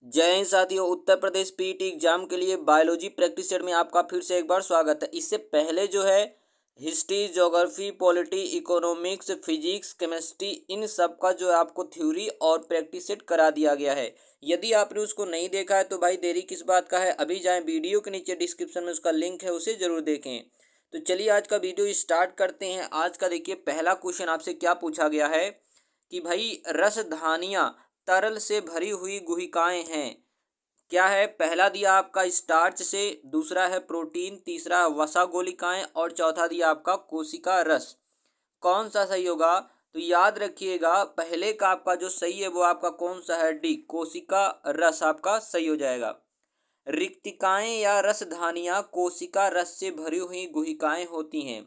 जय हिंद साथियों। Uttar Pradesh PET exam के लिए बायोलॉजी प्रैक्टिस सेट में आपका फिर से एक बार स्वागत है। इससे पहले जो है history, geography, polity, economics, physics, chemistry, इन सब का जो है आपको थ्योरी और प्रैक्टिस सेट करा दिया गया है। यदि आपने उसको नहीं देखा है तो भाई देरी किस बात का है, अभी जाएं, वीडियो के नीचे डिस्क्रिप्शन में उसका लिंक है, उसे जरूर देखें। तो चलिए आज का वीडियो स्टार्ट करते हैं। आज का देखिए पहला क्वेश्चन आपसे क्या पूछा गया है कि भाई रसधानियाँ तरल से भरी हुई गुहिकाएं हैं। क्या है? पहला दिया आपका स्टार्च से, दूसरा है प्रोटीन, तीसरा है वसा गोलिकाएं और चौथा दिया आपका कोशिका रस। कौन सा सही होगा? तो याद रखिएगा पहले का आपका जो सही है वो आपका कौन सा है? डी, कोशिका रस आपका सही हो जाएगा। रिक्तिकाएं या रसधानियां कोशिका रस से भरी हुई गुहिकाएं होती हैं।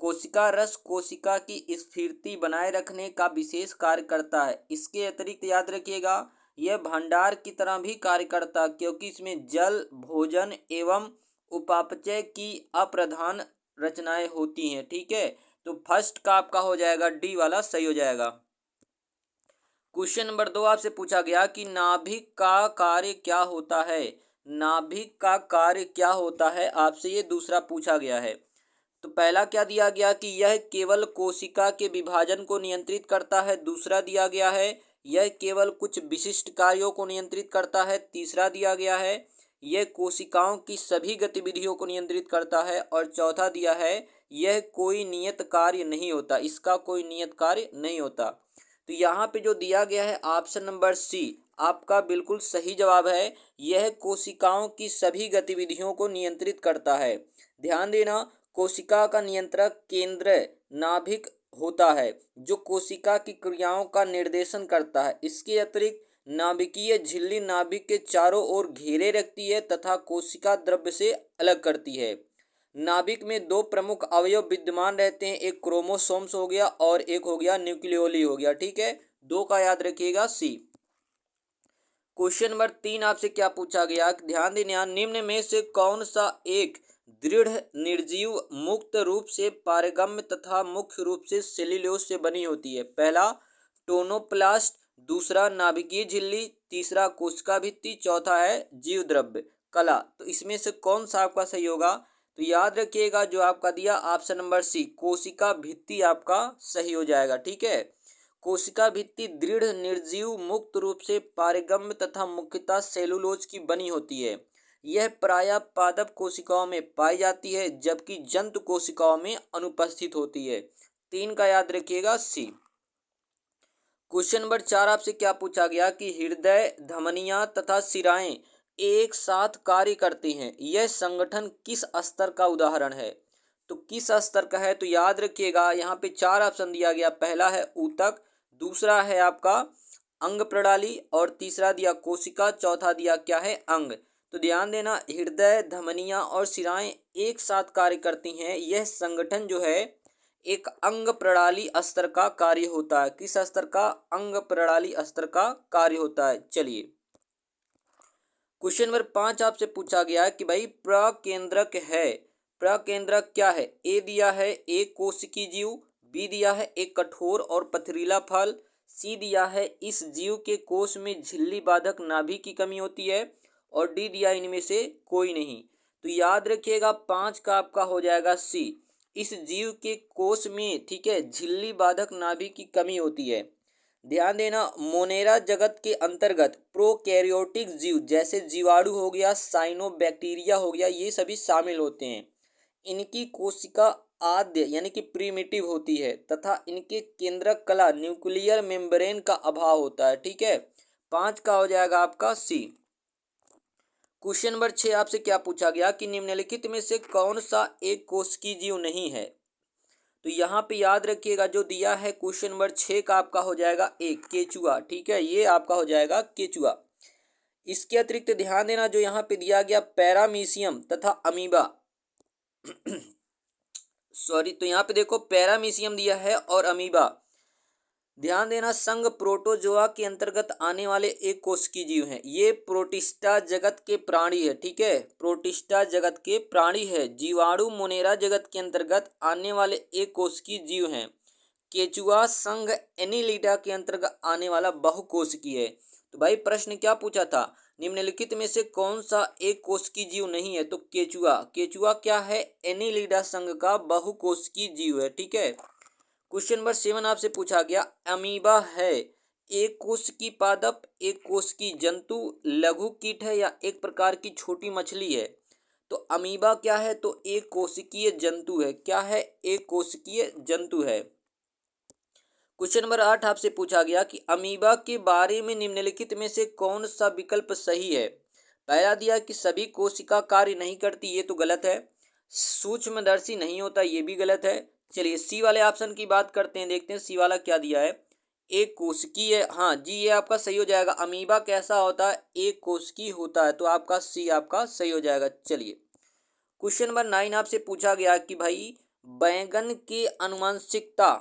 कोशिका रस कोशिका की स्थिरता बनाए रखने का विशेष कार्य करता है। इसके अतिरिक्त याद रखिएगा यह भंडार की तरह भी कार्य करता है, क्योंकि इसमें जल, भोजन एवं उपापचय की अप्रधान रचनाएं होती हैं। ठीक है, तो फर्स्ट का आपका हो जाएगा डी वाला सही हो जाएगा। क्वेश्चन नंबर 2 आपसे पूछा गया कि नाभिक का कार्य क्या होता है। नाभिक का कार्य क्या होता है, आपसे ये दूसरा पूछा गया है। तो पहला क्या दिया गया कि यह केवल कोशिका के विभाजन को नियंत्रित करता है। दूसरा दिया गया है यह केवल कुछ विशिष्ट कार्यों को नियंत्रित करता है। तीसरा दिया गया है यह कोशिकाओं की सभी गतिविधियों को नियंत्रित करता है। और चौथा दिया है यह कोई नियत कार्य नहीं होता, इसका कोई नियत कार्य नहीं होता। तो यहाँ पे जो दिया गया है ऑप्शन नंबर सी आपका बिल्कुल सही जवाब है। यह कोशिकाओं की सभी गतिविधियों को नियंत्रित करता है। ध्यान देना, कोशिका का नियंत्रक केंद्र नाभिक होता है जो कोशिका की क्रियाओं का निर्देशन करता है। इसके अतिरिक्त नाभिकीय झिल्ली नाभिक के चारों ओर घेरे रखती है तथा कोशिका द्रव्य से अलग करती है। नाभिक में दो प्रमुख अवयव विद्यमान रहते हैं, एक क्रोमोसोम्स हो गया और एक हो गया न्यूक्लियोली हो गया। ठीक है, दो का याद रखिएगा सी। क्वेश्चन नंबर 3 आपसे क्या पूछा गया, ध्यान देना, निम्न में से कौन सा एक दृढ़ निर्जीव मुक्त रूप से पारगम्य तथा मुख्य रूप से सेल्यूलोज से बनी होती है। पहला टोनोप्लास्ट, दूसरा नाभिकीय झिल्ली, तीसरा कोशिका भित्ति, चौथा है जीव द्रव्य कला। तो इसमें से कौन सा आपका सही होगा? तो याद रखिएगा जो आपका दिया ऑप्शन नंबर सी, कोशिका भित्ति आपका सही हो जाएगा। ठीक है, कोशिका भित्ति दृढ़ निर्जीव मुक्त रूप से पारगम्य तथा मुख्यतः सेलुलोज की बनी होती है। यह प्रायः पादप कोशिकाओं में पाई जाती है जबकि जंतु कोशिकाओं में अनुपस्थित होती है। 3 का याद रखिएगा सी। क्वेश्चन नंबर 4 आपसे क्या पूछा गया कि हृदय, धमनियां तथा शिराएं एक साथ कार्य करती हैं। यह संगठन किस स्तर का उदाहरण है? तो किस स्तर का है? तो याद रखिएगा यहाँ पे 4 ऑप्शन दिया गया। पहला है ऊतक, दूसरा है आपका अंग प्रणाली और तीसरा दिया कोशिका, चौथा दिया क्या है? अंग। तो ध्यान देना, हृदय, धमनियां और शिराएं एक साथ कार्य करती हैं। यह संगठन जो है एक अंग प्रणाली स्तर का कार्य होता है। किस स्तर का? अंग प्रणाली स्तर का कार्य होता है। चलिए क्वेश्चन नंबर 5 आपसे पूछा गया है कि भाई प्रकेंद्रक है। प्रकेंद्रक क्या है? ए दिया है एक कोशिकीय जीव, बी दिया है एक कठोर और पथरीला फल, सी दिया है इस जीव के कोष में झिल्ली बाधक नाभि की कमी होती है और डी दिया इनमें से कोई नहीं। तो याद रखिएगा 5 का आपका हो जाएगा सी, इस जीव के कोष में, ठीक है, झिल्ली बाधक नाभि की कमी होती है। ध्यान देना, मोनेरा जगत के अंतर्गत प्रोकैरियोटिक जीव जैसे जीवाणु हो गया, साइनोबैक्टीरिया हो गया, ये सभी शामिल होते हैं। इनकी कोशिका आद्य यानी कि प्रीमिटिव होती है तथा इनके केंद्रक कला न्यूक्लियर मेम्ब्रेन का अभाव होता है। ठीक है, 5 का हो जाएगा आपका सी। क्वेश्चन नंबर 6 आपसे क्या पूछा गया कि निम्नलिखित में से कौन सा एक कोशिकीय जीव नहीं है? तो यहाँ पे याद रखिएगा जो दिया है क्वेश्चन नंबर 6 का आपका हो जाएगा एक केचुआ। ठीक है, ये आपका हो जाएगा केचुआ। इसके अतिरिक्त ध्यान देना जो यहाँ पे दिया गया पैरामीशियम तथा अमीबा सॉरी, तो यहाँ पे देखो पैरामीशियम दिया है और अमीबा। ध्यान देना, संघ प्रोटोजोआ के अंतर्गत आने वाले एक कोशिकीय जीव हैं। ये प्रोटिस्टा जगत के प्राणी है। ठीक है, प्रोटिस्टा जगत के प्राणी है। जीवाणु मोनेरा जगत के अंतर्गत आने वाले एक कोशिकीय जीव हैं। केचुआ संघ एनिलिडा के अंतर्गत आने वाला बहुकोशिकीय है। तो भाई प्रश्न क्या पूछा था, निम्नलिखित में से कौन सा एक कोशिकीय जीव नहीं है, तो केचुआ। केचुआ क्या है, एनिलिडा संघ का बहुकोशिकीय जीव है, ठीक है। क्वेश्चन नंबर 7 आपसे पूछा गया, अमीबा है एक कोशिकीय पादप, एक कोशिकीय जंतु, लघु कीट है या एक प्रकार की छोटी मछली है। तो अमीबा क्या है, तो एक कोशिकीय जंतु है। क्या है, एक कोशिकीय जंतु है। क्वेश्चन नंबर 8 आपसे पूछा गया कि अमीबा के बारे में निम्नलिखित में से कौन सा विकल्प सही है। पहला दिया कि सभी कोशिका कार्य नहीं करती, ये तो गलत है। सूक्ष्मदर्शी नहीं होता, ये भी गलत है। चलिए सी वाले ऑप्शन की बात करते हैं, देखते हैं सी वाला क्या दिया है। एक कोशिकीय, हाँ जी ये आपका सही हो जाएगा। अमीबा कैसा होता है, एक कोशिकीय होता है, तो आपका सी आपका सही हो जाएगा। चलिए क्वेश्चन नंबर 9 आपसे पूछा गया कि भाई बैंगन के आनुवंशिकता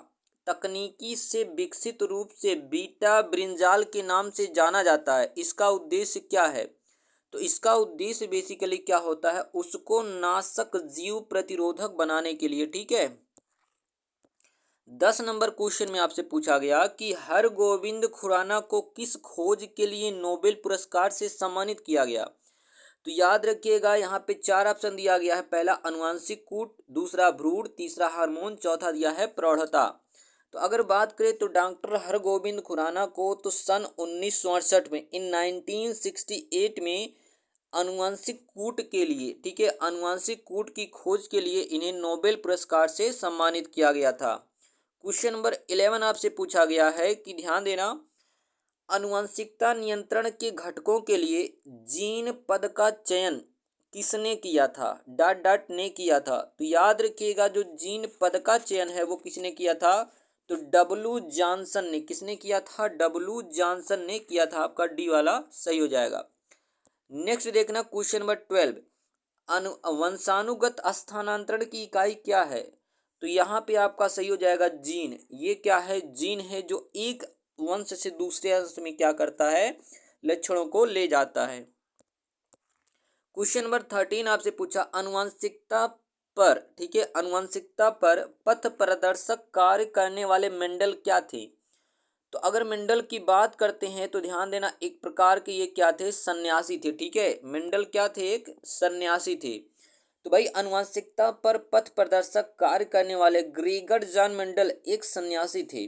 तकनीकी से विकसित रूप से बीटा ब्रिंजाल के नाम से जाना जाता है, इसका उद्देश्य क्या है। तो इसका उद्देश्य बेसिकली क्या होता है, उसको नाशक जीव प्रतिरोधक बनाने के लिए, ठीक है। 10 नंबर क्वेश्चन में आपसे पूछा गया कि हरगोविंद खुराना को किस खोज के लिए नोबेल पुरस्कार से सम्मानित किया गया। तो याद रखिएगा यहाँ पे 4 ऑप्शन दिया गया है। पहला अनुवांशिक कूट, दूसरा भ्रूण, तीसरा हार्मोन, चौथा दिया है प्रौढ़ता। तो अगर बात करें तो डॉक्टर हरगोविंद खुराना को तो सन 1968 में, इन 1968 में अनुवांशिक कूट के लिए, ठीक है, अनुवांशिक कूट की खोज के लिए इन्हें नोबेल पुरस्कार से सम्मानित किया गया था। क्वेश्चन नंबर 11 आपसे पूछा गया है कि ध्यान देना, आनुवंशिकता नियंत्रण के घटकों के लिए जीन पद का चयन किसने किया था, डॉट डॉट ने किया था। तो याद रखिएगा जो जीन पद का चयन है वो किसने किया था, तो डब्ल्यू जॉनसन ने। किसने किया था, डब्ल्यू जॉनसन ने किया था। आपका डी वाला सही हो जाएगा। नेक्स्ट देखना क्वेश्चन नंबर 12, वंशानुगत स्थानांतरण की इकाई क्या है। तो यहाँ पे आपका सही हो जाएगा जीन। ये क्या है, जीन है जो एक वंश से दूसरे वंश में क्या करता है, लक्षणों को ले जाता है। क्वेश्चन नंबर 13 आपसे पूछा अनुवांशिकता पर, ठीक है, अनुवांशिकता पर पथ प्रदर्शक कार्य करने वाले मेंडल क्या थे। तो अगर मेंडल की बात करते हैं तो ध्यान देना, एक प्रकार के ये क्या थे, सन्यासी थे, ठीक है। मेंडल क्या थे, एक सन्यासी थे। तो भाई अनुवांशिकता पर पथ प्रदर्शक कार्य करने वाले ग्रेगर जॉन मेंडल एक सन्यासी थे।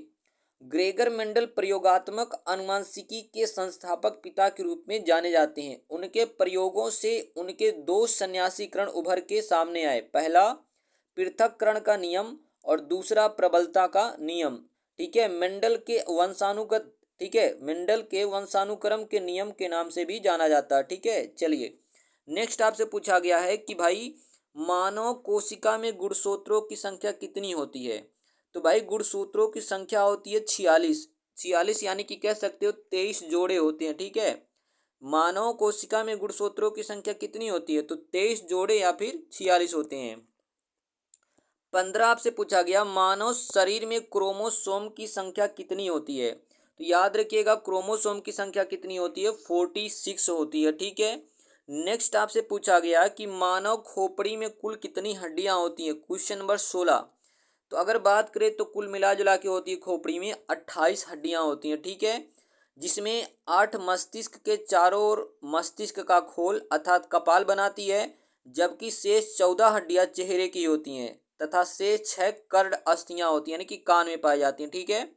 ग्रेगर मेंडल प्रयोगात्मक अनुवांशिकी के संस्थापक पिता के रूप में जाने जाते हैं। उनके प्रयोगों से उनके दो सन्यासीकरण उभर के सामने आए। पहला पृथक्करण का नियम और दूसरा प्रबलता का नियम, ठीक है। मेंडल के वंशानुगत, ठीक है, मेंडल के वंशानुक्रम के नियम के नाम से भी जाना जाता है, ठीक है। चलिए नेक्स्ट आपसे पूछा गया है कि भाई मानव कोशिका में गुणसूत्रों की संख्या कितनी होती है। तो भाई गुणसूत्रों की संख्या होती है 46। 46 यानी कि कह सकते हो 23 जोड़े होते हैं, ठीक है। मानव कोशिका में गुणसूत्रों की संख्या कितनी होती है, तो 23 जोड़े या फिर 46 होते हैं। 15 आपसे पूछा गया मानव शरीर में क्रोमोसोम की संख्या कितनी होती है। तो याद रखिएगा क्रोमोसोम की संख्या कितनी होती है, 46 होती है, ठीक है। नेक्स्ट आपसे पूछा गया कि मानव खोपड़ी में कुल कितनी हड्डियां होती हैं। Question number 16। तो अगर बात करें तो कुल मिला जुला के होती है खोपड़ी में 28 हड्डियां होती हैं, ठीक है। जिसमें 8 मस्तिष्क के चारों ओर मस्तिष्क का खोल अर्थात कपाल बनाती है, जबकि शेष 14 हड्डियां चेहरे की होती हैं तथा शेष 6 कर्ण अस्थियां होती हैं, यानी कि कान में पाई जाती हैं, ठीक है।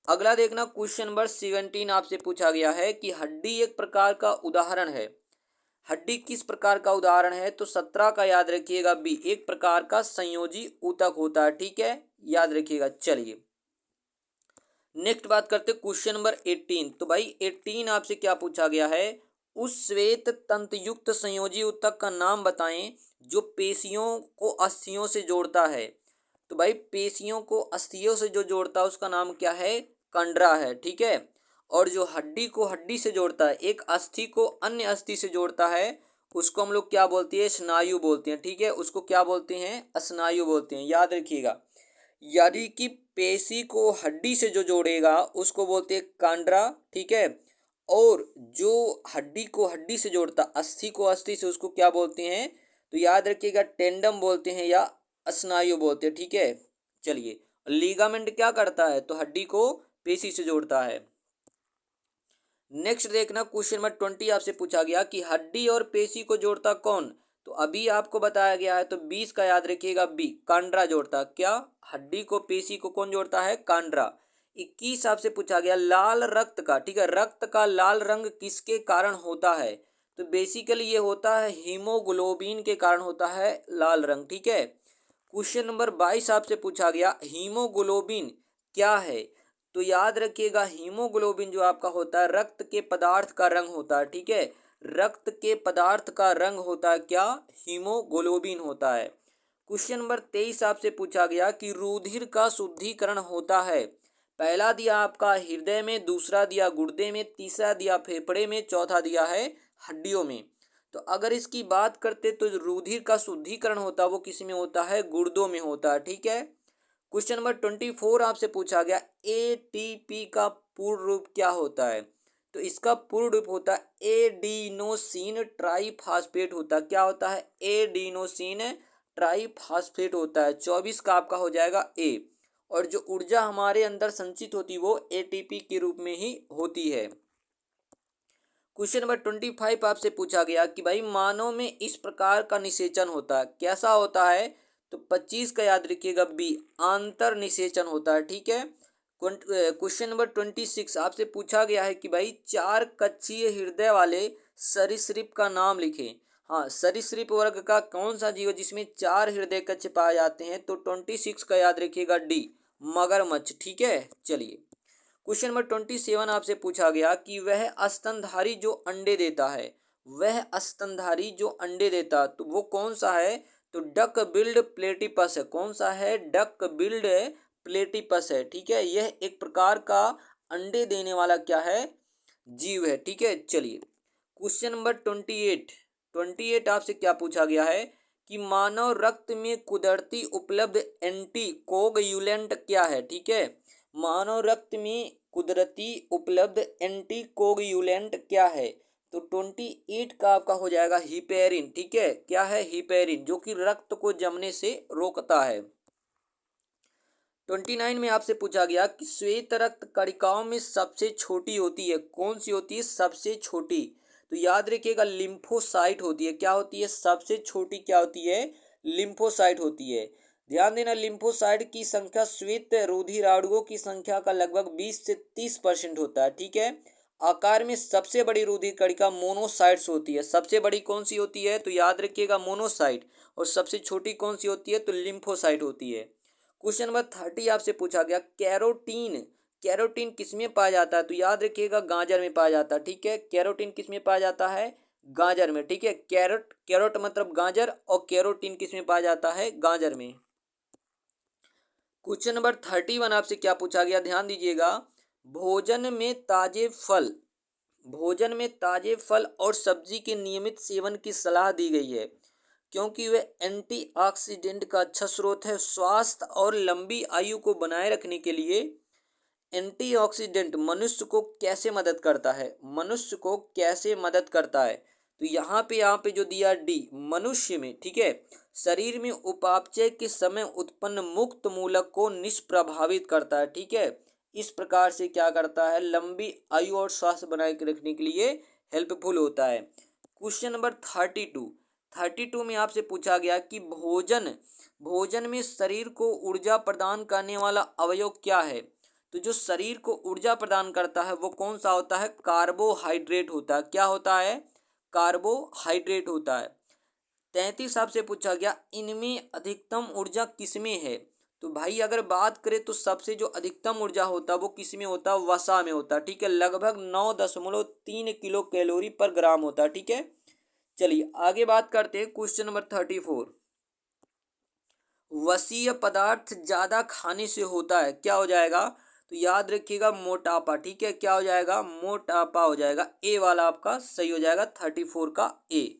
अगला देखना क्वेश्चन नंबर 17 आपसे पूछा गया है कि हड्डी एक प्रकार का उदाहरण है। हड्डी किस प्रकार का उदाहरण है, तो 17 का याद रखिएगा बी, एक प्रकार का संयोजी ऊतक होता है, ठीक है, याद रखिएगा। चलिए नेक्स्ट बात करते क्वेश्चन नंबर 18। तो भाई 18 आपसे क्या पूछा गया है, उस श्वेत तंतुयुक्त संयोजी ऊतक का नाम बताएं जो पेशियों को अस्थियों से जोड़ता है। तो भाई पेशियों को अस्थियों से जो जोड़ता है उसका नाम क्या है, कंडरा है, ठीक है। और जो हड्डी को हड्डी से जोड़ता है, एक अस्थि को अन्य अस्थि से जोड़ता है, उसको हम लोग क्या बोलते हैं, स्नायु बोलते हैं, ठीक है। उसको क्या बोलते हैं, स्नायु बोलते हैं, याद रखिएगा। यानी कि पेशी को हड्डी से जो जोड़ेगा उसको बोलते हैं कांड्रा, ठीक है। और जो हड्डी को हड्डी से जोड़ता, अस्थि को अस्थि से, उसको क्या बोलते हैं, तो याद रखिएगा टेंडम बोलते हैं या स्नायु बोलते हैं, ठीक है। चलिए लीगामेंट क्या करता है, तो हड्डी को पेशी से जोड़ता है। नेक्स्ट देखना क्वेश्चन नंबर 20 आपसे पूछा गया कि हड्डी और पेशी को जोड़ता कौन। तो अभी आपको बताया गया है, तो 20 का याद रखिएगा बी, कांड्रा जोड़ता। क्या? हड्डी को पेशी को कौन जोड़ता है? कांड्रा। 21 आपसे पूछा गया लाल रक्त का, ठीक है, रक्त का लाल रंग किसके कारण होता है। तो बेसिकली ये होता है हीमोग्लोबिन के कारण होता है लाल रंग, ठीक है। क्वेश्चन नंबर 22 आपसे पूछा गया हीमोग्लोबिन क्या है। तो याद रखिएगा हीमोग्लोबिन जो आपका होता है रक्त के पदार्थ का रंग होता है, ठीक है। रक्त के पदार्थ का रंग होता है क्या? हीमोग्लोबिन होता है। क्वेश्चन नंबर 23 आपसे पूछा गया कि रुधिर का शुद्धिकरण होता है। पहला दिया आपका हृदय में, दूसरा दिया गुर्दे में, तीसरा दिया फेफड़े में, चौथा दिया है हड्डियों में। तो अगर इसकी बात करते तो रुधिर का शुद्धिकरण होता है वो किस में होता है? गुर्दों में होता है, ठीक है। क्वेश्चन नंबर 24 आपसे पूछा गया एटीपी का पूर्ण रूप क्या होता है। तो इसका पूर्ण रूप होता है एडिनोसिन ट्राइफॉस्फेट होता है। क्या होता है? एडिनोसिन ट्राइफॉस्फेट होता है। 24 का आपका हो जाएगा ए। और जो ऊर्जा हमारे अंदर संचित होती है वो एटीपी के रूप में ही होती है। क्वेश्चन नंबर 25 आपसे पूछा गया कि भाई मानव में इस प्रकार का निषेचन होता है, कैसा होता है। तो 25 का याद रखिएगा बी, आंतर निषेचन होता है, ठीक है। क्वेश्चन नंबर 26 आपसे पूछा गया है कि भाई चार कक्षीय हृदय वाले सरीसृप का नाम लिखें। हाँ, सरीसृप वर्ग का कौन सा जीव जिसमें चार हृदय कक्ष पाए जाते हैं। तो 26 का याद रखिएगा डी, मगरमच्छ, ठीक है। चलिए क्वेश्चन नंबर 27 आपसे पूछा गया कि वह स्तनधारी जो अंडे देता है, वह स्तनधारी जो अंडे देता तो वो कौन सा है। तो डक बिल्ड प्लेटिपस है। कौन सा है? डक बिल्ड प्लेटिपस है, ठीक है। यह एक प्रकार का अंडे देने वाला क्या है? जीव है, ठीक है। चलिए क्वेश्चन नंबर 28 आपसे क्या पूछा गया है कि मानव रक्त में कुदरती उपलब्ध एंटी कोगुलेंट क्या है, ठीक है। मानव रक्त में कुदरती उपलब्ध एंटी कोगुलेंट क्या है। तो 28 का आपका हो जाएगा हिपेरिन, ठीक है। क्या है? हिपेरिन, जो कि रक्त को जमने से रोकता है। 29 में आपसे पूछा गया कि श्वेत रक्त कणिकाओं में सबसे छोटी होती है, कौन सी होती है सबसे छोटी। तो याद रखिएगा लिम्फोसाइट होती है। क्या होती है? सबसे छोटी क्या होती है? लिम्फोसाइट होती है। ध्यान देना लिम्फोसाइट की संख्या श्वेत रुधिराणुओं की संख्या का लगभग 20 से 30% होता है, ठीक है। आकार में सबसे बड़ी रुधिर कणिका मोनोसाइट्स होती है। सबसे बड़ी कौन सी होती है? तो याद रखिएगा मोनोसाइट। और सबसे छोटी कौन सी होती है? तो लिम्फोसाइट होती है। क्वेश्चन नंबर 30 आपसे पूछा गया कैरोटीन, कैरोटीन किसमें पाया जाता है। तो याद रखिएगा गाजर में पाया जाता है, ठीक है। कैरोटीन किसमें पाया जाता है? गाजर में, ठीक है। कैरोट, कैरोट मतलब गाजर, और कैरोटीन किसमें पाया जाता है? गाजर में। क्वेश्चन नंबर 31 आपसे क्या पूछा गया, ध्यान दीजिएगा। भोजन में ताजे फल, भोजन में ताजे फल और सब्जी के नियमित सेवन की सलाह दी गई है क्योंकि वे एंटीऑक्सीडेंट का अच्छा स्रोत है। स्वास्थ्य और लंबी आयु को बनाए रखने के लिए एंटीऑक्सीडेंट मनुष्य को कैसे मदद करता है, मनुष्य को कैसे मदद करता है। तो यहाँ पे जो दिया डी, मनुष्य में, ठीक है, शरीर में उपापचय के समय उत्पन्न मुक्त मूलक को निष्प्रभावित करता है, ठीक है। इस प्रकार से क्या करता है? लंबी आयु और स्वास्थ्य बनाए रखने के लिए हेल्पफुल होता है। क्वेश्चन नंबर 32 में आपसे पूछा गया कि भोजन, भोजन में शरीर को ऊर्जा प्रदान करने वाला अवयव क्या है। तो जो शरीर को ऊर्जा प्रदान करता है वो कौन सा होता है? कार्बोहाइड्रेट होता है। क्या होता है? कार्बोहाइड्रेट होता है। 33 आपसे पूछा गया इनमें अधिकतम ऊर्जा किसमें है। तो भाई अगर बात करें तो सबसे जो अधिकतम ऊर्जा होता है वो किसमें होता है? वसा में होता है, ठीक है। लगभग 9.3 किलो कैलोरी पर ग्राम होता है, ठीक है। चलिए आगे बात करते हैं क्वेश्चन नंबर 34। वसीय पदार्थ ज्यादा खाने से होता है, क्या हो जाएगा। तो याद रखिएगा मोटापा, ठीक है। क्या हो जाएगा? मोटापा हो जाएगा। ए वाला आपका सही हो जाएगा 34 का ए।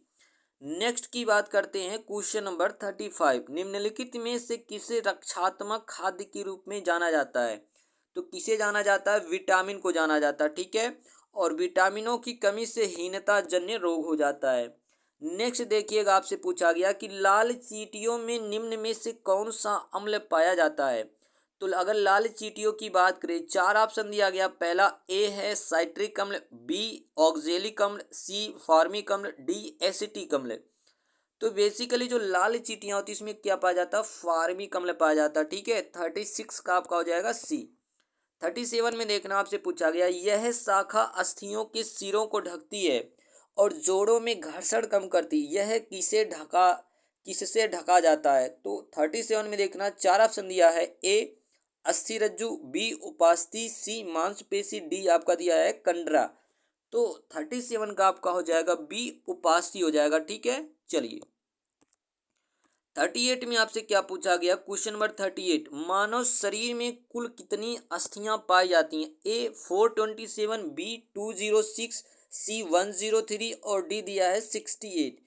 नेक्स्ट की बात करते हैं क्वेश्चन नंबर 35। निम्नलिखित में से किसे रक्षात्मक खाद्य के रूप में जाना जाता है। तो किसे जाना जाता है? विटामिन को जाना जाता है, ठीक है। और विटामिनों की कमी से हीनता जन्य रोग हो जाता है। नेक्स्ट देखिएगा आपसे पूछा गया कि लाल चींटियों में निम्न में से कौन सा अम्ल पाया जाता है। तो अगर लाल चींटियों की बात करें, चार ऑप्शन दिया गया। पहला ए है साइट्रिक अम्ल, बी ऑक्जेलिक अम्ल, सी फॉर्मिक अम्ल, डी एसिटिक अम्ल। तो बेसिकली जो लाल चींटियां होती है इसमें क्या पाया जाता है, फॉर्मिक अम्ल पाया जाता है। ठीक है, 36 का आपका हो जाएगा सी। 37 में देखना आपसे पूछा गया, यह शाखा अस्थियों के सिरों को ढकती है और जोड़ों में घर्षण कम करती है, यह किससे ढका जाता है। तो 37 में देखना चार ऑप्शन दिया है। ए अस्थिरज्जु, बी उपास्थि, सी मांसपेशी, डी आपका दिया है कंडरा। तो 37 का आपका हो जाएगा बी उपास्थि हो जाएगा। ठीक है, चलिए 38 में आपसे क्या पूछा गया, क्वेश्चन नंबर 38, मानव शरीर में कुल कितनी अस्थियां पाई जाती हैं। ए 427, बी 206, सी 103 और डी दिया है 68।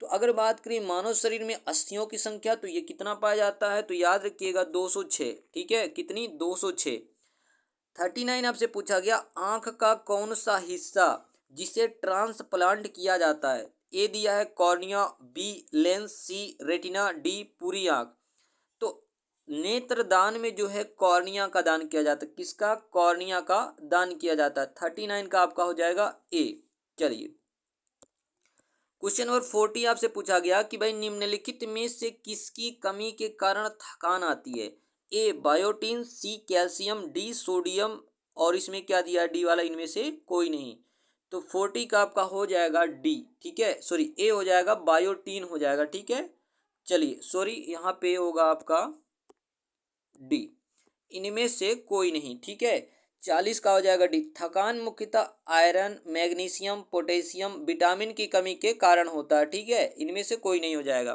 तो अगर बात करें मानव शरीर में अस्थियों की संख्या, तो ये कितना पाया जाता है, तो याद रखिएगा 206। ठीक है, कितनी, 206। 39 आपसे पूछा गया, आंख का कौन सा हिस्सा जिसे ट्रांसप्लांट किया जाता है। ए दिया है कॉर्निया, बी लेंस, सी रेटिना, डी पूरी आंख। तो नेत्र दान में जो है कॉर्निया का दान किया जाता है। किसका, कॉर्निया का दान किया जाता है। 39 का आपका हो जाएगा ए। चलिए क्वेश्चन नंबर 40 आपसे पूछा गया कि भाई निम्नलिखित में से किसकी कमी के कारण थकान आती है। A biotin, C calcium, D sodium और इसमें क्या दिया है डी वाला, इनमें से कोई नहीं। तो 40 का आपका हो जाएगा डी। ठीक है, सॉरी ए हो जाएगा, बायोटीन हो जाएगा। ठीक है, चलिए सॉरी यहाँ पे होगा आपका डी, इनमें से कोई नहीं। ठीक है, 40 का हो जाएगा डी। थकान मुख्यतः आयरन, मैग्नीशियम, पोटेशियम, विटामिन की कमी के कारण होता है। ठीक है, इनमें से कोई नहीं हो जाएगा।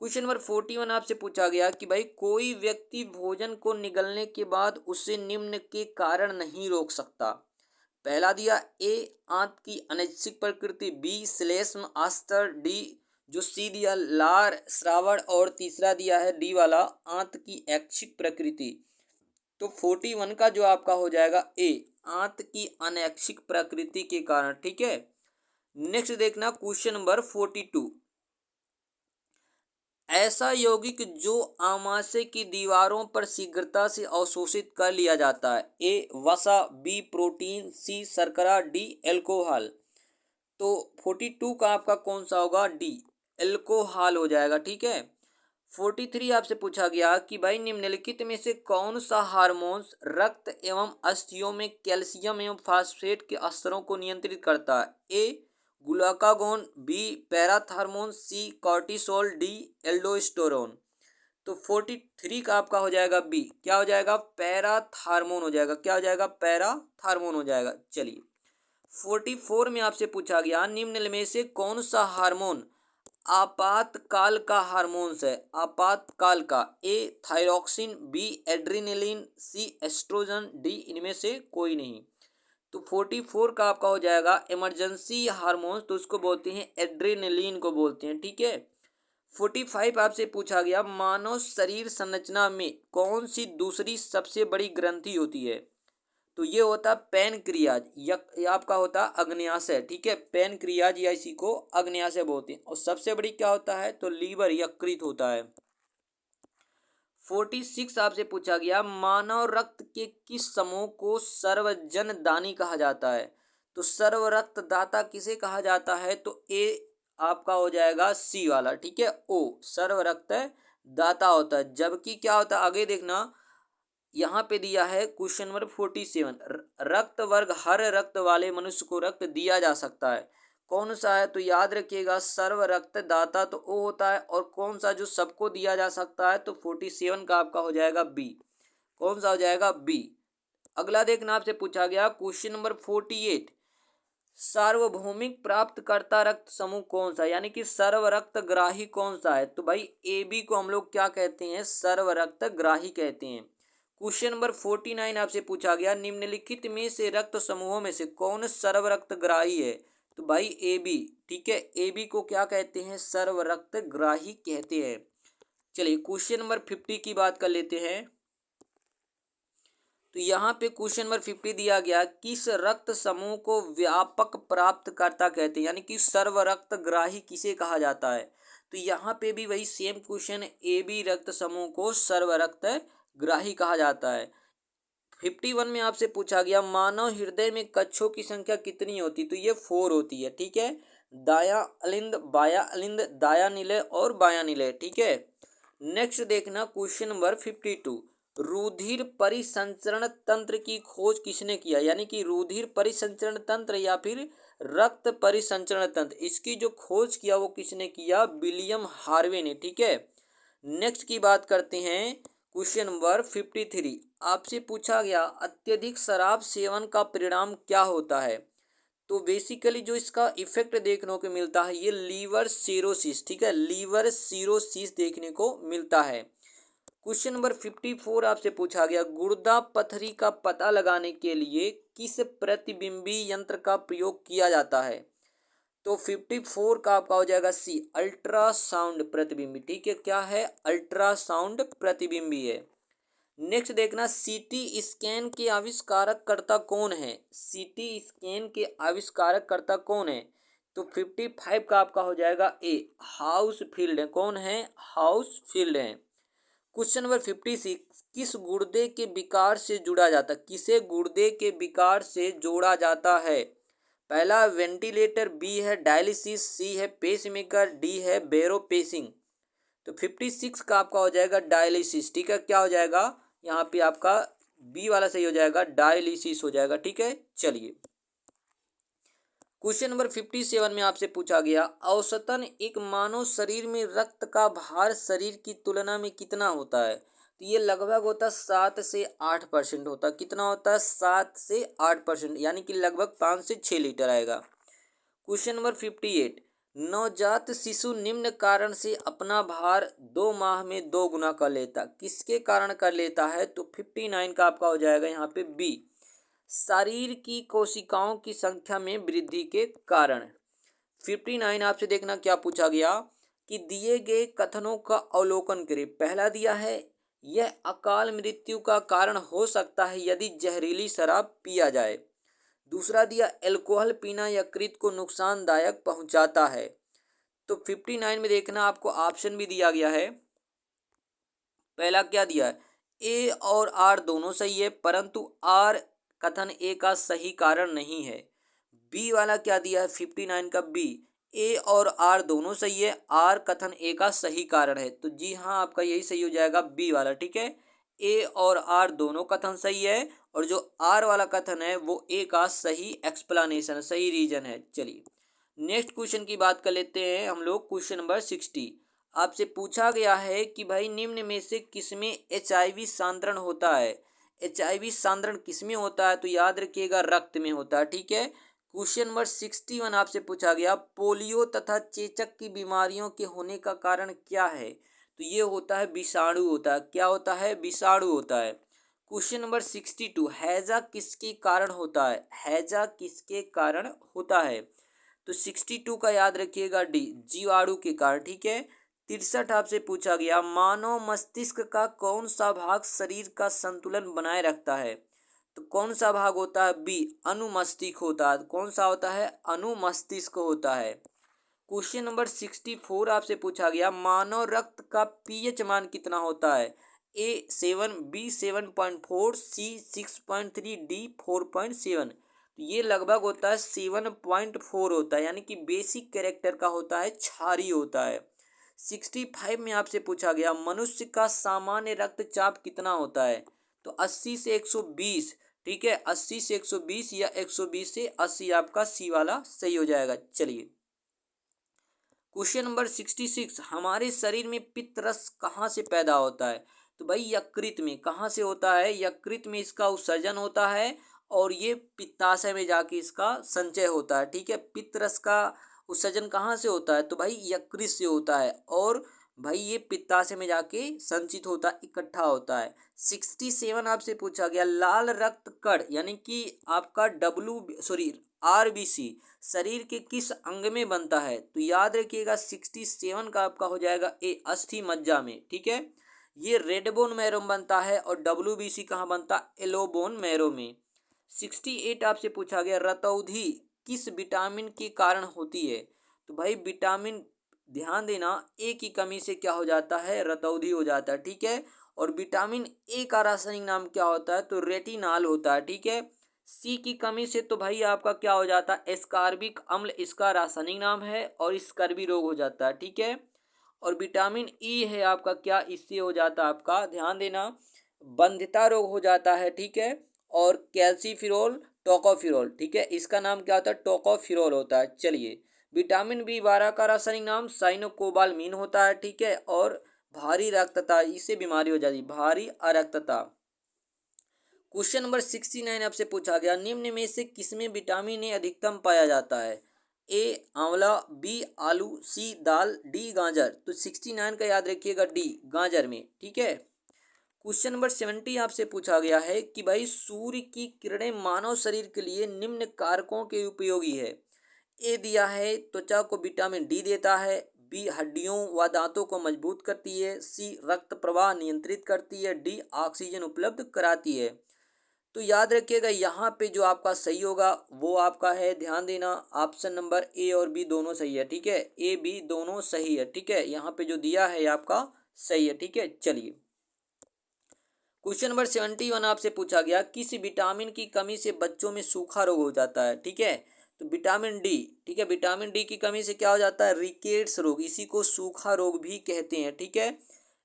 क्वेश्चन नंबर 41 आपसे पूछा गया कि भाई कोई व्यक्ति भोजन को निगलने के बाद उसे निम्न के कारण नहीं रोक सकता। पहला दिया ए आंत की अनैच्छिक प्रकृति, बी श्लेष्म आस्तर, डी जो सी दिया लार श्रावण और तीसरा दिया है डी वाला आंत की ऐच्छिक प्रकृति। तो 41 का जो आपका हो जाएगा ए आंत की अनैच्छिक प्रकृति के कारण। ठीक है, नेक्स्ट देखना क्वेश्चन नंबर 42, ऐसा यौगिक जो आमाशय की दीवारों पर शीघ्रता से अवशोषित कर लिया जाता है। ए वसा, बी प्रोटीन, सी शर्करा, डी एल्कोहल। तो 42 का आपका कौन सा होगा, डी एल्कोहल हो जाएगा। ठीक है, 43 आपसे पूछा गया कि भाई निम्नलिखित में से कौन सा हार्मोन्स रक्त एवं अस्थियों में कैल्शियम एवं फास्फेट के स्तरों को नियंत्रित करता है। ए ग्लूकागोन, बी पैराथार्मोन, सी कॉर्टिसोल, डी एल्डोस्टेरोन। तो 43 का आपका हो जाएगा बी, क्या हो जाएगा, पैराथार्मोन हो जाएगा। क्या हो जाएगा, पैराथार्मोन हो जाएगा। चलिए 44 में आपसे पूछा गया निम्न में से कौन सा हार्मोन आपातकाल का हार्मोन्स है। आपातकाल का, ए थायरॉक्सिन, बी एड्रीनलिन, सी एस्ट्रोजन, डी इनमें से कोई नहीं। तो 44 का आपका हो जाएगा इमरजेंसी हार्मोन्स, तो उसको बोलते हैं एड्रेनलिन को बोलते हैं। ठीक है, 45 आपसे पूछा गया मानव शरीर संरचना में कौन सी दूसरी सबसे बड़ी ग्रंथि होती है। तो ये होता है पैनक्रियाज, ये आपका होता है अग्न्याशय। ठीक है, पैनक्रियाज या इसी को अग्न्याशय बोलते हैं। और सबसे बड़ी क्या होता है, तो लीवर यकृत होता है। 46 आपसे पूछा गया मानव रक्त के किस समूह को सर्वजन दानी कहा जाता है। तो सर्व रक्त दाता किसे कहा जाता है, तो ए आपका हो जाएगा सी वाला। ठीक है, ओ सर्व रक्त दाता होता है। जबकि क्या होता है, आगे देखना यहाँ पे दिया है क्वेश्चन नंबर 47, रक्त वर्ग हर रक्त वाले मनुष्य को रक्त दिया जा सकता है, कौन सा है। तो याद रखिएगा सर्व रक्त दाता तो ओ होता है, और कौन सा जो सबको दिया जा सकता है, तो 47 का आपका हो जाएगा बी। कौन सा हो जाएगा, बी। अगला देखना आपसे पूछा गया क्वेश्चन नंबर 48, सार्वभौमिक प्राप्तकर्ता रक्त समूह कौन सा है, यानी कि सर्व रक्त ग्राही कौन सा है। तो भाई ए बी को हम लोग क्या कहते हैं, सर्व रक्त ग्राही कहते हैं। क्वेश्चन नंबर 49 आपसे पूछा गया निम्नलिखित में से रक्त समूहों में से कौन सर्व रक्त ग्राही है। तो भाई ए बी। ठीक है, ए बी को क्या कहते हैं, सर्व रक्त ग्राही कहते हैं। चलिए क्वेश्चन नंबर 50 की बात कर लेते हैं। तो यहाँ पे क्वेश्चन नंबर 50 दिया गया किस रक्त समूह को व्यापक प्राप्तकर्ता कहते हैं, यानी कि सर्व रक्त ग्राही किसे कहा जाता है। तो यहाँ पे भी वही सेम क्वेश्चन, ए बी रक्त समूह को सर्व रक्त ग्राही कहा जाता है। 51 में आपसे पूछा गया मानव हृदय में कक्षों की संख्या कितनी होती, तो ये 4 होती है। ठीक है, दाया अलिंद, बाया अलिंद, दाया निलय और बाया निलय। ठीक है, नेक्स्ट देखना क्वेश्चन नंबर 52। रुधिर परिसंचरण तंत्र की खोज किसने किया, यानी कि रुधिर परिसंचरण तंत्र या फिर रक्त परिसंचरण तंत्र, इसकी जो खोज किया वो किसने किया, विलियम हार्वे ने। ठीक है, नेक्स्ट की बात करते हैं क्वेश्चन नंबर 53। आपसे पूछा गया अत्यधिक शराब सेवन का परिणाम क्या होता है, तो बेसिकली जो इसका इफेक्ट देखने को मिलता है ये लीवर सिरोसिस। ठीक है, लीवर सिरोसिस देखने को मिलता है। क्वेश्चन नंबर 54 आपसे पूछा गया गुर्दा पथरी का पता लगाने के लिए किस प्रतिबिंबी यंत्र का प्रयोग किया जाता है, तो 54 का आपका हो जाएगा सी, अल्ट्रासाउंड प्रतिबिंबी। ठीक है, क्या है, अल्ट्रासाउंड प्रतिबिंबी है। नेक्स्ट देखना सीटी स्कैन के आविष्कारक कर्ता कौन है, सीटी स्कैन के आविष्कारक कर्ता कौन है, तो 55 का आपका हो जाएगा ए, हाउस फील्ड है। कौन है, हाउस फील्ड है। क्वेश्चन नंबर 56 किस गुर्दे के विकार से जुड़ा जाता है, किसे गुर्दे के विकार से जोड़ा जाता है, पहला वेंटिलेटर, बी है डायलिसिस, सी है पेसमेकर, डी है बैरो पेसिंग। तो 56 का आपका हो जाएगा डायलिसिस। ठीक है, क्या हो जाएगा यहाँ पे आपका बी वाला सही हो जाएगा, डायलिसिस हो जाएगा। ठीक है, चलिए क्वेश्चन नंबर 57 में आपसे पूछा गया औसतन एक मानव शरीर में रक्त का भार शरीर की तुलना में कितना होता है, तो ये लगभग होता है 7 से 8% होता है। कितना होता है, 7 से 8%, यानी कि लगभग 5 से 6 लीटर आएगा। क्वेश्चन नंबर 58 नवजात शिशु निम्न कारण से अपना भार 2 माह में 2 गुना कर लेता, किसके कारण कर लेता है, तो 59 का आपका हो जाएगा यहाँ पे बी, शरीर की कोशिकाओं की संख्या में वृद्धि के कारण। 59 आपसे देखना क्या पूछा गया कि दिए गए कथनों का अवलोकन करें। पहला दिया है यह अकाल मृत्यु का कारण हो सकता है यदि जहरीली शराब पिया जाए। दूसरा दिया अल्कोहल पीना यकृत को नुकसानदायक पहुंचाता है। तो 59 में देखना आपको ऑप्शन भी दिया गया है। पहला क्या दिया है, ए और आर दोनों सही है, परंतु आर कथन ए का सही कारण नहीं है। बी वाला क्या दिया है, 59 का बी, ए और आर दोनों सही है, आर कथन ए का सही कारण है। तो जी हाँ, आपका यही सही हो जाएगा बी वाला। ठीक है, ए और आर दोनों कथन सही है और जो आर वाला कथन है वो ए का सही एक्सप्लेनेशन, सही रीजन है। चलिए नेक्स्ट क्वेश्चन की बात कर लेते हैं हम लोग। क्वेश्चन नंबर 60 आपसे पूछा गया है कि भाई निम्न में से किसमें HIV सांद्रण होता है, HIV सांद्रण किसमें होता है, तो याद रखिएगा रक्त में होता है। ठीक है, क्वेश्चन नंबर 61 आपसे पूछा गया पोलियो तथा चेचक की बीमारियों के होने का कारण क्या है, तो ये होता है विषाणु होता है। क्या होता है, विषाणु होता है। क्वेश्चन नंबर 62 हैजा किसके कारण होता है, हैजा किसके कारण होता है, तो 62 का याद रखिएगा डी, जीवाणु के कारण। ठीक है, 63 आपसे पूछा गया मानव मस्तिष्क का कौन सा भाग शरीर का संतुलन बनाए रखता है, तो कौन सा भाग होता है, बी अनुमस्तिष्क होता है। कौन सा होता है, अनुमस्तिष्क होता है। क्वेश्चन नंबर 64 आपसे पूछा गया मानव रक्त का पीएच मान कितना होता है, ए 7, बी 7.4, सी 6.3, डी 4.7। तो ये लगभग होता है 7.4 होता है, यानी कि बेसिक कैरेक्टर का होता है, क्षारीय होता है। 65 में आपसे पूछा गया मनुष्य का सामान्य रक्तचाप कितना होता है, तो 80 से 120। ठीक है, 80 से 120 या 120 से 80 आपका सी वाला सही हो जाएगा। चलिए क्वेश्चन नंबर 66 हमारे शरीर में पित्त रस कहाँ से पैदा होता है, तो भाई यकृत में। कहाँ से होता है, यकृत में इसका उत्सर्जन होता है और ये पित्ताशय में जाके इसका संचय होता है। ठीक है, पित्त रस का उत्सर्जन कहाँ से होता है, तो भाई यकृत से होता है और भाई ये पित्ताशय में जाके संचित होता है, इकट्ठा होता है। 67 आपसे पूछा गया लाल रक्त कण यानी कि आपका RBC शरीर के किस अंग में बनता है, तो याद रखिएगा 67 का आपका हो जाएगा ए अस्थि मज्जा में। ठीक है, ये रेड बोन मैरो में बनता है और WBC कहाँ बनता है, येलो बोन मैरो में। 68 आपसे पूछा गया रतौंधी किस विटामिन के कारण होती है, तो भाई विटामिन ध्यान देना ए की कमी से क्या हो जाता है, रतौंधी हो जाता है। ठीक है, और विटामिन ए का रासायनिक नाम क्या होता है, तो रेटिनॉल होता है। ठीक है, सी की कमी से तो भाई आपका क्या हो जाता है, एस्कॉर्बिक अम्ल इसका रासायनिक नाम है और स्कर्वी रोग हो जाता है। ठीक है, और विटामिन ई है आपका क्या, इससे हो जाता है आपका, ध्यान देना, बंधिता रोग हो जाता है। ठीक है, और कैल्सीफिरोल टोकोफिरोल, ठीक है, इसका नाम क्या होता है, टोकोफिरोल होता है। चलिए, विटामिन बी 12 का रासायनिक नाम साइनोकोबालमीन होता है। ठीक है, और भारी रक्तता, इससे बीमारी हो जाती है, भारी अरक्तता। क्वेश्चन नंबर 69 आपसे पूछा गया, निम्न में से किसमें विटामिन ए अधिकतम पाया जाता है, ए आंवला, बी आलू, सी दाल, डी गाजर। तो 69 का याद रखिएगा, डी गाजर में। ठीक है, क्वेश्चन नंबर 70 आपसे पूछा गया है कि भाई सूर्य की किरणें मानव शरीर के लिए निम्न कारकों के उपयोगी है। ए दिया है त्वचा को विटामिन डी देता है, बी हड्डियों व दांतों को मजबूत करती है, सी रक्त प्रवाह नियंत्रित करती है, डी ऑक्सीजन उपलब्ध कराती है। तो याद रखिएगा यहाँ पे जो आपका सही होगा वो आपका है, ध्यान देना, ऑप्शन नंबर ए और बी दोनों सही है। ठीक है, ए बी दोनों सही है। ठीक है, यहाँ पे जो दिया है आपका सही है। ठीक है, चलिए, क्वेश्चन नंबर 71 आपसे पूछा गया, किस विटामिन की कमी से बच्चों में सूखा रोग हो जाता है। ठीक है, तो विटामिन डी। ठीक है, विटामिन डी की कमी से क्या हो जाता है, रिकेट्स रोग, इसी को सूखा रोग भी कहते हैं। ठीक है,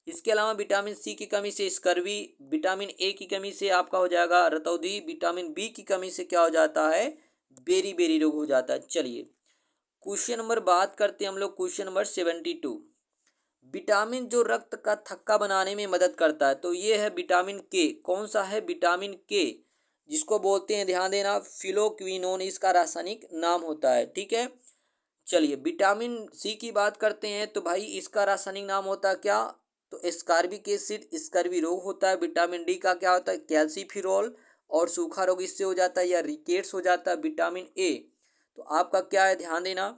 इसके अलावा विटामिन सी की कमी से स्कर्वी, विटामिन ए की कमी से आपका हो जाएगा रतौंधी, विटामिन बी की कमी से क्या हो जाता है, बेरी बेरी रोग हो जाता है। चलिए, क्वेश्चन नंबर बात करते हैं हम लोग, क्वेश्चन नंबर 72, विटामिन जो रक्त का थक्का बनाने में मदद करता है, तो ये है विटामिन के। कौन सा है, विटामिन के, जिसको बोलते हैं, ध्यान देना, फिलोक्विनोन इसका रासायनिक नाम होता है। ठीक है, चलिए, विटामिन सी की बात करते हैं तो भाई इसका रासायनिक नाम होता है क्या, तो एस्कॉर्बिक एसिड, स्कर्वी रोग होता है। विटामिन डी का क्या होता है, कैल्सीफिरोल, और सूखा रोग इससे हो जाता है या रिकेट्स हो जाता है। विटामिन ए तो आपका क्या है, ध्यान देना,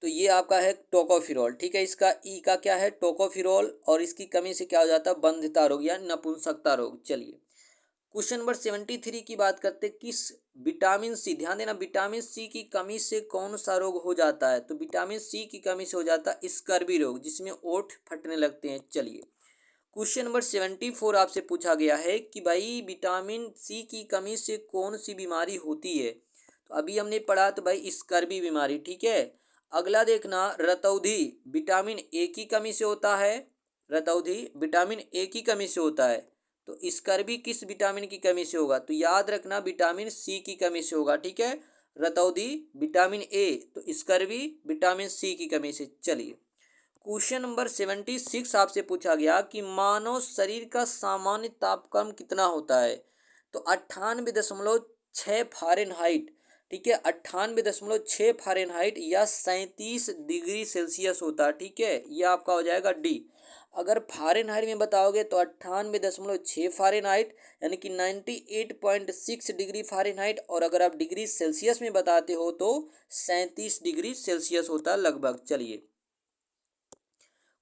तो ये आपका है टोकोफिरोल। ठीक है, इसका ई का क्या है, टोकोफिरोल, और इसकी कमी से क्या हो जाता है, बंधिता रोग या नपुंसकता रोग। चलिए, क्वेश्चन नंबर 73 की बात करते हैं, किस विटामिन सी, ध्यान देना, विटामिन सी की कमी से कौन सा रोग हो जाता है, तो विटामिन सी की कमी से हो जाता है स्कर्वी रोग, जिसमें ओठ फटने लगते हैं। चलिए, क्वेश्चन नंबर 74 आपसे पूछा गया है कि भाई विटामिन सी की कमी से कौन सी बीमारी होती है, तो अभी हमने पढ़ा, तो भाई स्कर्वी बीमारी। ठीक है, अगला देखना, रतौंधी विटामिन ए की कमी से होता है, रतौंधी विटामिन ए की कमी से होता है, तो स्कर्वी किस विटामिन की कमी से होगा, तो याद रखना विटामिन सी की कमी से होगा। ठीक है, रतौंधी विटामिन ए, तो स्कर्वी विटामिन सी की कमी से। चलिए, क्वेश्चन नंबर 76 आपसे पूछा गया कि मानव शरीर का सामान्य तापक्रम कितना होता है, तो 98.6 फ़ारेनहाइट। ठीक है, 98.6 फ़ारेनहाइट या 37 डिग्री सेल्सियस होता है। ठीक है, यह आपका हो जाएगा डी। अगर फ़ारेनहाइट में बताओगे तो 98.6 फ़ारेनहाइट यानी कि 98.6 डिग्री फ़ारेनहाइट, और अगर आप डिग्री सेल्सियस में बताते हो तो 37 डिग्री सेल्सियस होता है लगभग। चलिए,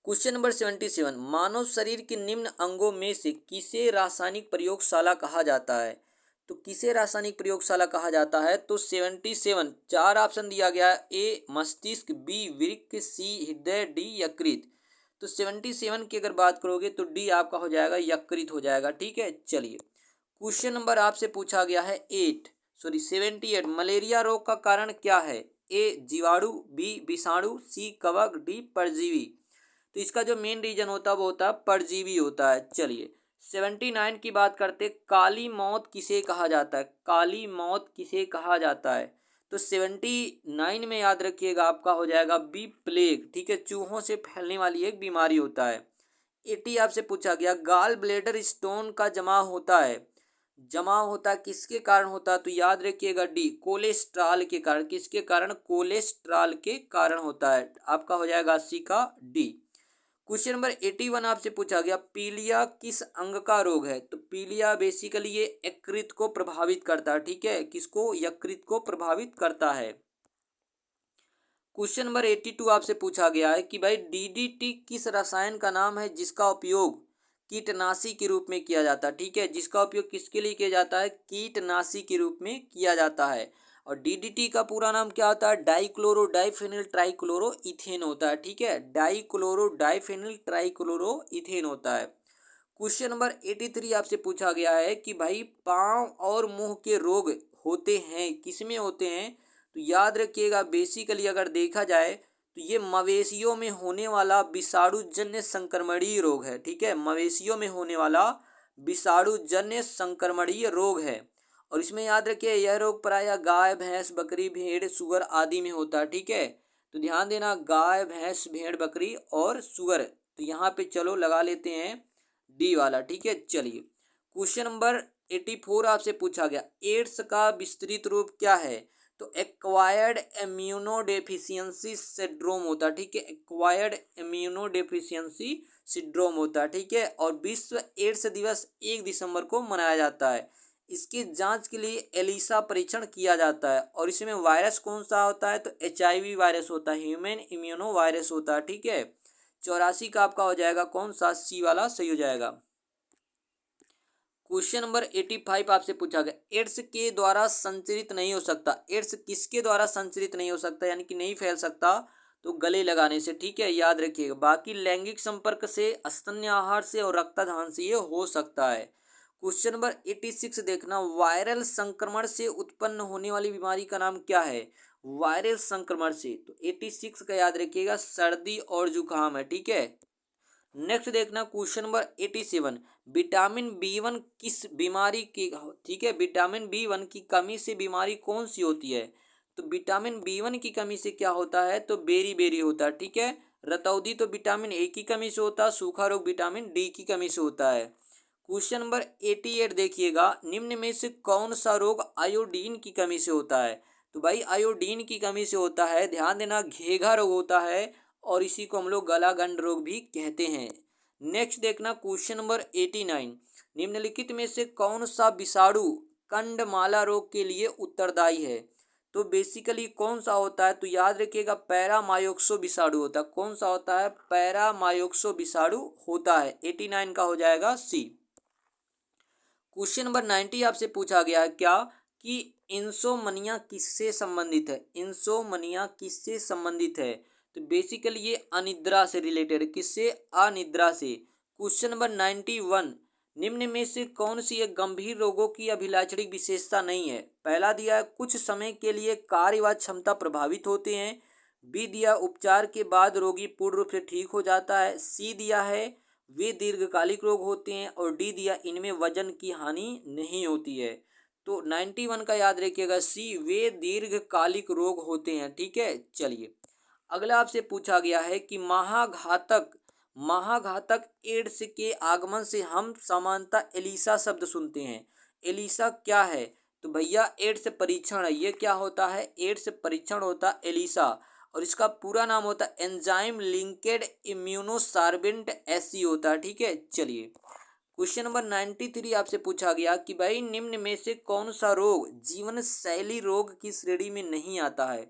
क्वेश्चन नंबर 77, मानव शरीर के निम्न अंगों में से किसे रासायनिक प्रयोगशाला कहा जाता है, तो किसे रासायनिक प्रयोगशाला कहा जाता है, तो 77 चार ऑप्शन दिया गया है, ए मस्तिष्क, बी वृक्क, सी हृदय, डी यकृत। तो 77 की अगर बात करोगे तो डी आपका हो जाएगा, यकृत हो जाएगा। ठीक है, चलिए, क्वेश्चन नंबर आपसे पूछा गया है 78 मलेरिया रोग का कारण क्या है, ए जीवाणु, बी विषाणु, सी कवक, डी परजीवी। तो इसका जो मेन रीजन होता है वो होता है परजीवी होता है। चलिए, 79 की बात करते, काली मौत किसे कहा जाता है, काली मौत किसे कहा जाता है, तो 79 में याद रखिएगा आपका हो जाएगा बी प्लेग। ठीक है, चूहों से फैलने वाली एक बीमारी होता है। 80 आपसे पूछा गया, गाल ब्लेडर स्टोन का जमा होता है, जमा होता किसके कारण होता है, तो याद रखिएगा डी कोलेस्ट्रॉल के कारण। किसके कारण, कोलेस्ट्रॉल के कारण होता है, आपका हो जाएगा सी का डी। क्वेश्चन नंबर 81 आपसे पूछा गया, पीलिया किस अंग का रोग है, तो पीलिया बेसिकली ये यकृत को प्रभावित करता है। ठीक है, किसको, यकृत को प्रभावित करता है। क्वेश्चन नंबर 82 आपसे पूछा गया है कि भाई डीडीटी किस रसायन का नाम है जिसका उपयोग कीटनाशी के रूप में किया जाता है। ठीक है, जिसका उपयोग किसके लिए किया जाता है, कीटनाशी के रूप में किया जाता है। और डीडीटी का पूरा नाम क्या होता है, डाइक्लोरो डाइफेनिल ट्राइक्लोरो इथेन होता है। ठीक है, डाइक्लोरो डाइफेनिल ट्राइक्लोरो इथेन होता है। क्वेश्चन नंबर 83 आपसे पूछा गया है कि भाई पाँव और मुंह के रोग होते हैं, किसमें होते हैं? तो याद रखिएगा, बेसिकली अगर देखा जाए तो ये मवेशियों में होने वाला विषाणु जन्य संक्रमणीय रोग है। ठीक है, मवेशियों में होने वाला विषाणु जन्य संक्रमणीय रोग है। और इसमें याद रखिए यह रोग प्रायः गाय भैंस बकरी भेड़ सुअर आदि में होता है। ठीक है, तो ध्यान देना, गाय भैंस भेड़ बकरी और सुअर। तो यहाँ पे चलो लगा लेते हैं डी वाला। ठीक है, चलिए क्वेश्चन नंबर 84 आपसे पूछा गया, एड्स का विस्तृत रूप क्या है? तो एक्वायर्ड इम्यूनोडेफिशिएंसी सिंड्रोम होता है। ठीक है, एक्वायर्ड इम्यूनोडेफिशिएंसी सिंड्रोम होता है। ठीक है, और विश्व एड्स दिवस 1 दिसंबर को मनाया जाता है। इसकी जांच के लिए एलिसा परीक्षण किया जाता है। और इसमें वायरस कौन सा होता है? तो HIV वायरस होता है, ह्यूमन इम्यूनो वायरस होता है। ठीक है, 84 का आपका हो जाएगा कौन सा, सी वाला सही हो जाएगा। क्वेश्चन नंबर 85 आपसे पूछा गया, एड्स के द्वारा संचरित नहीं हो सकता। एड्स किसके द्वारा संचरित नहीं हो सकता, यानी कि नहीं फैल सकता? तो गले लगाने से। ठीक है, याद रखिएगा। बाकी लैंगिक संपर्क से, स्तन्य आहार से और रक्तदान से ये हो सकता है। क्वेश्चन नंबर 86 देखना, वायरल संक्रमण से उत्पन्न होने वाली बीमारी का नाम क्या है? वायरल संक्रमण से, तो 86 का याद रखिएगा सर्दी और जुकाम है। ठीक है, नेक्स्ट देखना क्वेश्चन नंबर 87, विटामिन B1 किस बीमारी की, ठीक है, विटामिन B1 की कमी से बीमारी कौन सी होती है? तो विटामिन B1 की कमी से क्या होता है? तो बेरी बेरी होता है। ठीक है, रतौंधी तो विटामिन A की कमी से होता है, सूखा रोग विटामिन D की कमी से होता है। क्वेश्चन नंबर 88 देखिएगा, निम्न में से कौन सा रोग आयोडीन की कमी से होता है? तो भाई आयोडीन की कमी से होता है, ध्यान देना, घेघा रोग होता है और इसी को हम लोग गलागंड रोग भी कहते हैं। नेक्स्ट देखना क्वेश्चन नंबर 89, निम्नलिखित में से कौन सा विषाणु कंडमाला रोग के लिए उत्तरदायी है? तो बेसिकली कौन सा होता है? तो याद रखिएगा पैरामायोक्सो विषाणु होता है। कौन सा होता है? पैरामायोक्सो विषाणु होता है। 89 का हो जाएगा सी। क्वेश्चन नंबर 90 आपसे पूछा गया है क्या कि इंसोमनिया किससे संबंधित है? इंसोमनिया किससे संबंधित है? तो बेसिकली ये अनिद्रा से रिलेटेड, किससे? अनिद्रा से। क्वेश्चन नंबर 91, निम्न में से कौन सी एक गंभीर रोगों की अभिलाक्षणिक विशेषता नहीं है? पहला दिया है कुछ समय के लिए कार्य व क्षमता प्रभावित होते हैं। बी दिया उपचार के बाद रोगी पूर्ण रूप से ठीक हो जाता है। सी दिया है वे दीर्घकालिक रोग होते हैं। और डी दिया इनमें वजन की हानि नहीं होती है। तो 91 का याद रखिएगा सी, वे दीर्घकालिक रोग होते हैं। ठीक है, चलिए अगला आपसे पूछा गया है कि महाघातक एड्स के आगमन से हम सामान्यतः एलिसा शब्द सुनते हैं। एलिसा क्या है? तो भैया एड्स परीक्षण है। ये क्या होता है? एड्स परीक्षण होता है एलिसा। और इसका पूरा नाम होता है एंजाइम लिंकेड इम्यूनोसार्बेंट एसी होता है। ठीक है, चलिए क्वेश्चन नंबर 93 आपसे पूछा गया कि भाई निम्न में से कौन सा रोग जीवन शैली रोग की श्रेणी में नहीं आता है?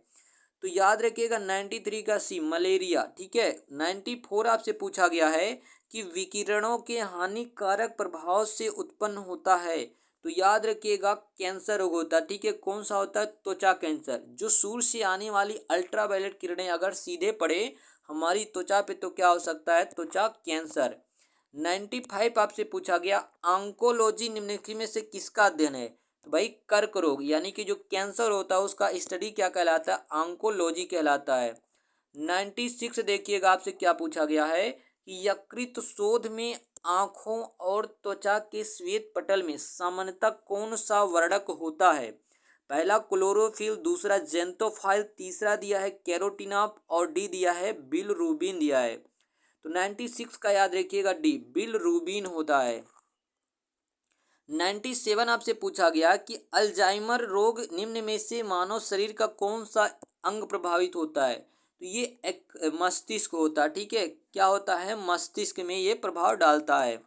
तो याद रखिएगा 93 का सी, मलेरिया। ठीक है, 94 आपसे पूछा गया है कि विकिरणों के हानिकारक प्रभाव से उत्पन्न होता है। तो याद रखिएगा कैंसर रोग होता है। ठीक है, कौन सा होता है? त्वचा कैंसर। जो सूर्य से आने वाली अल्ट्रावायलेट किरणें अगर सीधे पड़े हमारी त्वचा पे तो क्या हो सकता है? त्वचा कैंसर। 95 आपसे पूछा गया, ऑन्कोलॉजी निम्नलिखित में से किसका अध्ययन है? तो भाई कर्क रोग, यानी कि जो कैंसर होता है उसका स्टडी क्या कहलाता है? ऑन्कोलॉजी कहलाता है। 96 देखिएगा आपसे क्या पूछा गया है कि यकृत शोध में आँखों और त्वचा के श्वेत पटल में सामान्यतः कौन सा वर्णक होता है? पहला क्लोरोफिल, दूसरा जेंटोफाइल, तीसरा दिया है कैरोटिनॉप और डी दिया है बिलरुबिन दिया है। तो 96 का याद रखिएगा डी, बिलरुबिन होता है। 97 आपसे पूछा गया कि अल्जाइमर रोग निम्न में से मानव शरीर का कौन सा अंग प्रभावित होता है? तो ये एक मस्तिष्क होता है। ठीक है, क्या होता है? मस्तिष्क में ये प्रभाव डालता है।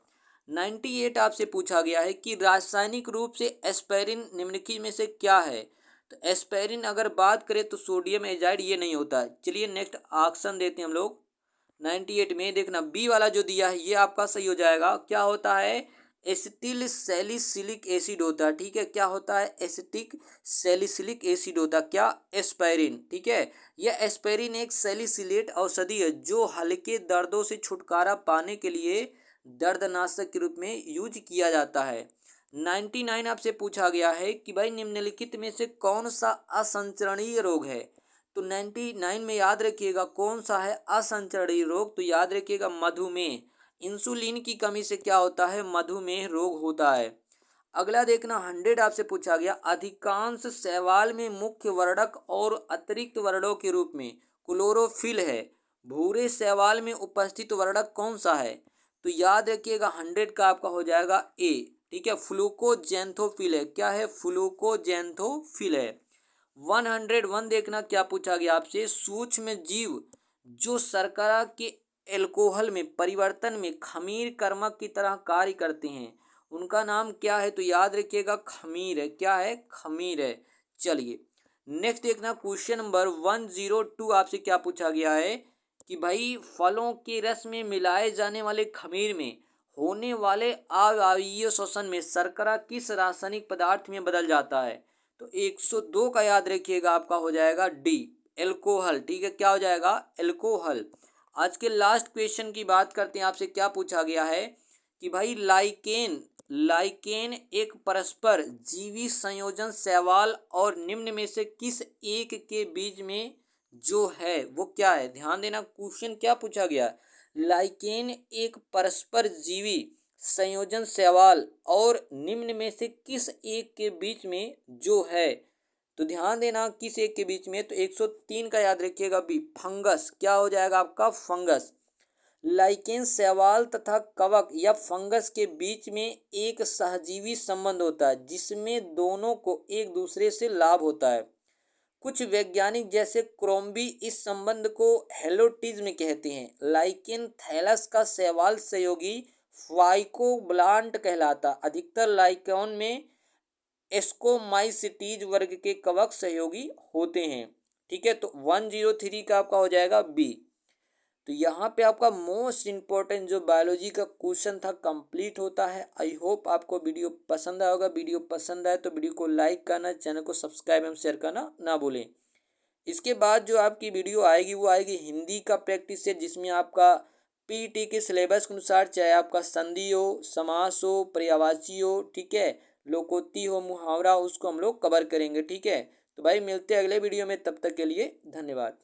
98 आपसे पूछा गया है कि रासायनिक रूप से एस्पिरिन निम्नलिखित में से क्या है? तो एस्पिरिन अगर बात करें तो सोडियम एजाइड ये नहीं होता है। चलिए नेक्स्ट ऑप्शन देते हैं हम लोग। 98 में देखना बी वाला जो दिया है ये आपका सही हो जाएगा। क्या होता है? एसिटिल सैलिसिलिक एसिड होता है, ठीक है। क्या होता है? एसिटिक सैलिसिलिक एसिड होता है। क्या? एस्पायरिन, ठीक है। यह एस्पायरिन एक सैलिसिलेट औषधि है जो हल्के दर्दों से छुटकारा पाने के लिए दर्दनाशक के रूप में यूज किया जाता है। 99 आपसे पूछा गया है कि भाई निम्नलिखित में से कौन सा असंचरणीय रोग है। तो 99 में याद रखिएगा कौन सा है असंचरणीय रोग। तो याद रखिएगा मधुमेह। इंसुलिन की कमी से क्या होता है? मधुमेह रोग होता है। अगला देखना 100 आपसे पूछा गया, अधिकांश शैवाल में मुख्य वर्णक और अतिरिक्त वर्णों के रूप में क्लोरोफिल है। भूरे शैवाल में उपस्थित वर्णक कौन सा है? तो याद रखिएगा 100 का आपका हो जाएगा ए, ठीक है। फ्लूकोजेंथोफिल है। क्या है? फ्लूकोजेंथोफिल है। 101 देखना क्या पूछा गया आपसे, सूक्ष्म जीव जो शर्करा के एल्कोहल में परिवर्तन में खमीर कर्मक की तरह कार्य करते हैं उनका नाम क्या है? तो याद रखिएगा खमीर है। क्या है? खमीर है। चलिए नेक्स्ट देखना क्वेश्चन नंबर 102 आपसे क्या पूछा गया है कि भाई फलों के रस में मिलाए जाने वाले खमीर में होने वाले अवायवीय शोषण में शर्करा किस रासायनिक पदार्थ में बदल जाता है? तो 102 का याद रखिएगा आपका हो जाएगा डी, एल्कोहल, ठीक है। क्या हो जाएगा? एल्कोहल। आज के लास्ट क्वेश्चन की बात करते हैं। आपसे क्या पूछा गया है कि भाई लाइकेन लाइकेन एक परस्पर जीवी संयोजन शैवाल और निम्न में से किस एक के बीच में जो है वो क्या है? ध्यान देना क्वेश्चन क्या पूछा गया। लाइकेन एक परस्पर जीवी संयोजन शैवाल और निम्न में से किस एक के बीच में जो है? तो ध्यान देना किस एक के बीच में। तो 103 का याद रखिएगा बी, फंगस। क्या हो जाएगा आपका? फंगस। लाइकेन शैवाल तथा कवक या फंगस के बीच में एक सहजीवी संबंध होता है जिसमें दोनों को एक दूसरे से लाभ होता है। कुछ वैज्ञानिक जैसे क्रोम्बी इस संबंध को हेलोटिज्म कहते हैं। लाइकेन थैलस का शैवाल सहयोगी फाइकोब्लांट कहलाता। अधिकतर लाइकेन में एस्कोमाइसिटीज वर्ग के कवक सहयोगी होते हैं, ठीक है। तो 103 का आपका हो जाएगा बी। तो यहाँ पे आपका मोस्ट इम्पोर्टेंट जो बायोलॉजी का क्वेश्चन था कंप्लीट होता है। आई होप आपको वीडियो पसंद आया होगा। वीडियो पसंद आए तो वीडियो को लाइक करना, चैनल को सब्सक्राइब एवं शेयर करना ना भूलें। इसके बाद जो आपकी वीडियो आएगी वो आएगी हिंदी का प्रैक्टिस सेट, जिसमें आपका पीटी के सिलेबस के अनुसार चाहे आपका संधि हो, समास हो, पर्यायवाची हो, ठीक है, लोकोक्ति हो, मुहावरा, उसको हम लोग कवर करेंगे, ठीक है। तो भाई मिलते हैं अगले वीडियो में, तब तक के लिए धन्यवाद।